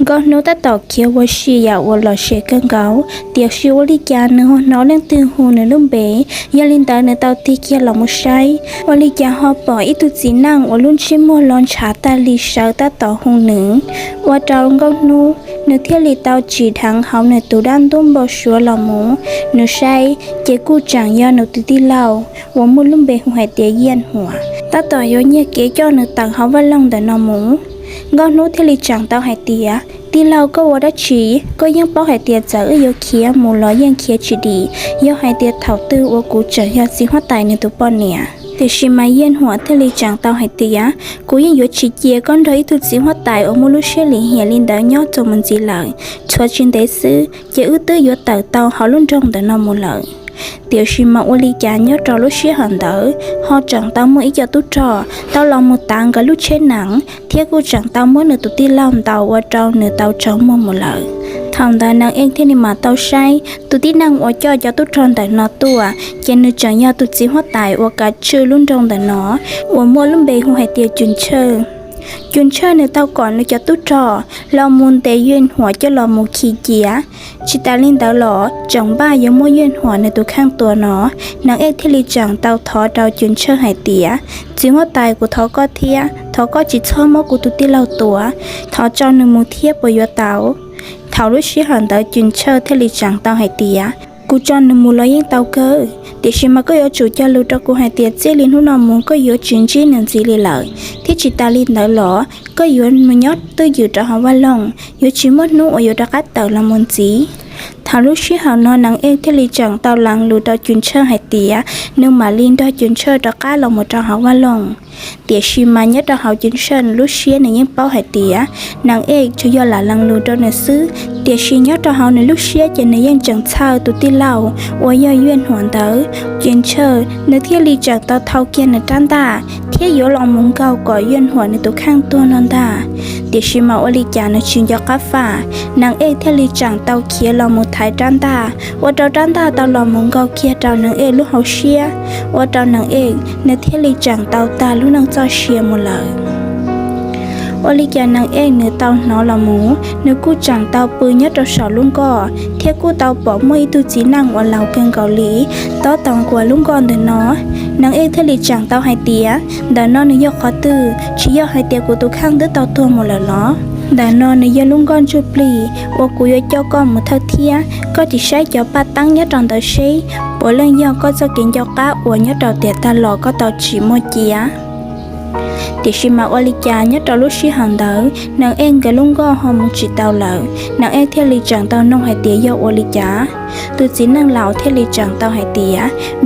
ก็โน้ตต่อเขียวว่าชีอยากว่าหล่อเชกันเกาเตียวชีวลิจาเนื้อน้อเลี้ยงตื่นหูเนื้อลุ่มเบยยาลินตาเนื้อเตาตีเกียหล่อมุใช้วลิจาฮอปออีตุจีนั่งว่าลุ่นชิมัวลอนชาตาลีเชาตาต่อหงหนึ่งว่าเจ้าก็นู้เนื้อเที่ยวลีเตาจีทางเขาเนื้อตัวด้านตุ้มบ่ชัวหล่อมูเนื้อใช้เจกูจังยอเนื้อตุตีเหล่าว่ามุลุ่มเบยหัวเตียเยียนหัวตาต่อยอเนี่ยเกจอเนื้อต่างเขาว่าลงแต่นอมูก็นู้เที่ยวลีจังเตาหายเตียที่เราก็ว่าได้ชีก็ยังป้อให้เตียจะยกเขียมูลยังเขียชีดียกให้เตียเท่าตื้อว่ากูจะยาสิหัวตายในตัวป้อนเนี่ยแต่ชิมาเย็นหัวทะเลจางเตาให้เตียกูยังยกชีเจียก้อนเลยตุดสิหัวตายโอมูลุเชลิเฮียลินดายอจมันจีหลังชัวชินเดซื้อจะตื้อยกเตาเขาลุ่นจงแต่นอมูหลังเดี๋ยวชิมาอุลิจานยอดจอลุเชี่ยหันเดอหอจังตามืออีกตุจอเตาลองมือตังกับลุเช่นหนังเที่ยกูจังตามือเนื้อตุตีล่ำเตาว่าเจ้าเนื้อเตาเจ้ามือหมดเลยทำได้นางเองที่นี่มาเตาใช้ตุตีนางว่าเจ้าจะตุจอนแต่นอตัวเจนึจังยาตุจีหัวตายว่ากัดชื่อลุ่นจงแต่นอว่ามัวลุ่มเบยหัวให้เตียจุนเชอจุนเชิญในเตาก่อนเลยจะตุ้จอเรามุนเตยืนหัวจะรอมูขีเจียชิตาลินเตาหล่อจังบ้ายังมั่วยืนหัวในตัวข้างตัวหนอนางเอกที่ลีจังเตาทอเตาจุนเชิญหายเตียจิงว่าตายกูทอก็เทียทอก็จิตชอบมอกูตุติเราตัวทอจอหนึ่งมูเทียปยเตาเท่ารุ่ชิหันเตาจุนเชิญที่ลีจังเตาหายเตียกูจอนหนึ่งมูลยิ่งเตาเกอเดี๋ยวชิมาก็ยอจูจะรู้จักกูให้เตียเจลินหุ่นมูก็ยอจินจีหนึ่งจีเลยเลยที่จิตาลินเตาหล่อก็ยอมันยอดตัวอยู่จะหาว่าลงยอชิมดนู้อยอดักเตาละมุนจีทารุชิหานอนนางเอกที่ลีจังเตาหลังรู้ดอจุนเชอร์ให้เตียนึ่งมาลินดอจุนเชอร์ดอก้าลงหมดจะหาว่าลงเดี๋ยวชิมายัดดอหาจุนเชอร์ลุเชียในยิ่งเป้าให้เตียนางเอกช่วยยอหลาลังรู้ดอเนซื้อเดี๋ยวชิยัดดอหาในลุเชียจะในยิ่งจังเช่าตุติเล่าว่าย่อยเวียนหัวเต๋อจุนเชอร์ในที่ลีจังเตาเท่าเกียนในด้านตาเที่ยลองมุงเก่าก่อเวียนหัวในตัวข้างตัวนอนตาเดี๋ยวชิมาอลิจาในชินยอกาฟ้านางเอกที่ลีจังเตาเขียลองมุไทยด้านตาว่าเจ้าด้านตาเตาหลอมมุงเก่าเขียเจ้านางเอกลูกเขาเชียว่าเจ้านางเอกในที่ลีจังเตาตาลูกนางเจ้าเชียหมดเลยอลิจานางเอกเนื้อเตาหนอละหมูเนื้อกู้จังเตาปืนยัดเราสาวลุงก่อเที่ยกู้เตาปอกมือตุจีนั่งวันเหล่าเกินเกาหลีเตาตองกว่าลุงก่อนเดินเนาะนางเอกทะเลจังเตาไฮเตียดานอนเนื้อยกคอตื้อชี้ยอไฮเตียกูตัวข้างเดือเตาตัวหมดแล้วเนาะดานอนเนื้อยลุงก่อนจุปลีว่ากูยเจ้าก้อนมือเท่าเทียก็จะใช้เจ้าป้าตั้งยัดตอนเตาเชยปวดเรื่องยอก็จะกินเจ้าก้าอวดยัดเตาเตียตาหล่อก็เตาฉีโมเจียเดี๋ยวชิมาอลิจายัดตอลุชิหันเดอนางเอ็งกับลุงก็หอมมุจิเตาเหล่านางเอ็งเทลีจังเตาน้องไฮเตียยออลิจาตัวจีนางเหล่าเทลีจังเตาไฮเตีย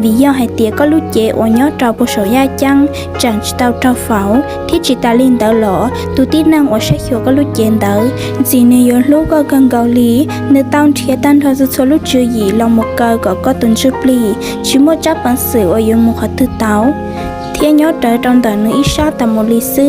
วิยอไฮเตียก็ลุเจอวยอเตาปุโชยาจังจังจิเตาเตาเฝ้าที่จิตาลินเตาหล่อตัวที่นางอวชเขียวก็ลุเจนเดอจีเนยลูกก็กังเกาหลีเนื้อเต้าเทียตันทอสุโซลุจือหยีลองมุกเกอก็ตุนจุปลีชิโมจับปันสืออยุมุขตุเตาเที่ยยอดเตอตอนเตอเนื้ออิชาตามลิซึ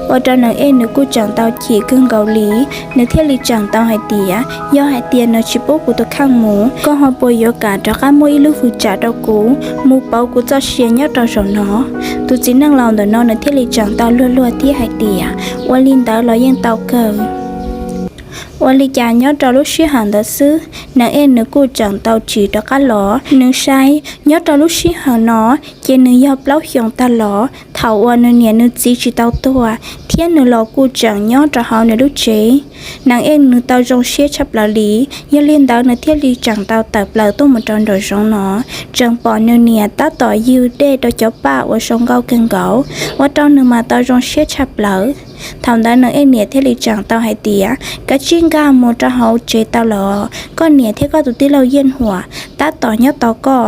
ว่าเจ้านางเอ็นเนื้อกู้จังเตาขี่กึ่งเกาหลีเนื้อเที่ยลีจังเตาไฮเตียย่อไฮเตียเนื้อชิปโปกูตัวข้างหมูก็หอบปยกาจากการมวยลูกฟูจ่าดอกกูมูเปากูจะเชียยอดเตาสนอตุจีนั่งลองเดินนอนเนื้อเที่ยลีจังเตาลัวๆที่ไฮเตียว่าลินเตาลอยยังเตาเกินวันลิจายอดจอลุชิหันเดซื้อนางเอ็นเนื้อกู้จังเตาจีดอกหล่อเนื้อใช้ยอดจอลุชิหันเนาะเจเนื้อยอเปล่าเหี่ยงตาหล่อเถาวันเนื้อเนื้อจีจีเตาตัวเทียนเนื้อหล่อกู้จังยอดจอเฮาเนื้อลุเจนางเอ็นเนื้อเตาจงเชี่ยชับลาลียาเลียนดาวเนื้อเทียลีจังเตาเติบเปล่าตุ้มมันจอนโดยจงเนาะจังปอเนื้อเนี่ยตาต่อยืดเด้โดยเจ้าป้าว่าชงเกาเกินเกาว่าเจ้าเนื้อมาเตาจงเชี่ยชับเปล่าทำได้นางเอ็นเนี่ยเทลีจังเตาไฮเตียกะจิ้งกาโมจะเฮาเจเตาหลอก็เนี่ยเทก็ตุที่เราเย็นหัวตาต่อยอดต่อก็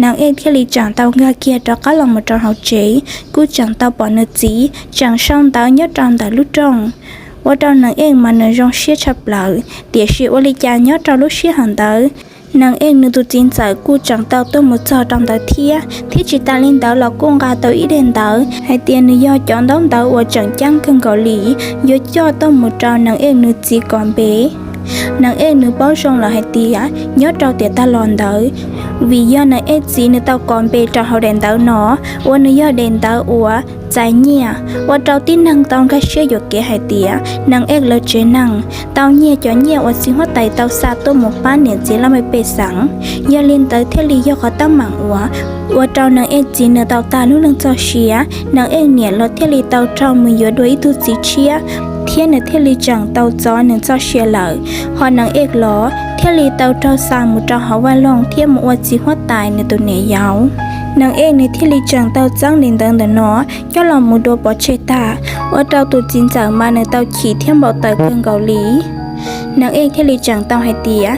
นางเอ็นเทลีจังเตางาเกียจะก็ลองมาจะเฮาเจกูจังเตาปอเนจีจังช่างเตายอดจังแต่ลุจงว่าเจ้านางเอ็นมันเนจงเชี่ยชับเปล่าเดี๋ยวชีวลิจายอดเจ้าลุเชี่ยหันเตอนางเอ็นนึกตัวจริงใจกูจังเตาตัวมุดจอดำตาเทียที่จิตาลินเตาเรากงกาเตาอีเดนเตาให้เตียนยอจอนต้องเตาว่าจังจังกังเกาหลียอจอต้องมุดจอนางเอ็นนึกจีก่อนเบนางเอ็นนึกป้องชงเราให้เตียยอดเราเตียตาลอนเตา vì do nó ết gì nữa tao còn bề trò hậu đèn tao nó và nó do đèn tao ủa trái nhẹ và trâu tin năng tao cái xe dọc kế hai tía năng ếch lơ chế năng tao nhẹ cho nhẹ và sinh hoạt tay tao xa tô một ba nền chỉ là mấy bề sẵn do liên tới thế lý do khó tao mạng ủa và trâu năng ếch gì nữa tao ta lúc năng cho xía năng ếch nhẹ lo thế lý tao trâu mình nhớ đuổi tu gì chia thiên này thế lý chẳng tao gió nên cho xía lợi họ năng ếch ló thế lý tao trâu xa một trâu họ va lòng thiên một vật gì hóa tài nên tụi nẻ giáo nàng ếch này thế lý chẳng tao trắng lên tầng nó cho lòng một đồ bỏ chơi ta và trâu tụi chín chẳng mà nên tao chỉ thiên bảo tài cơn gạo lý nàng ếch thế lý chẳng tao hay tía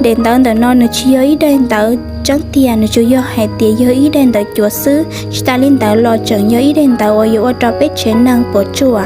đến tầng nó nó chỉ nhớ ý đến tao chẳng tiền nó chủ yếu hay tía nhớ ý đến tao chúa sư Stalin tao lo chẳng nhớ ý đến tao ở trâu bếp chế năng bỏ chùa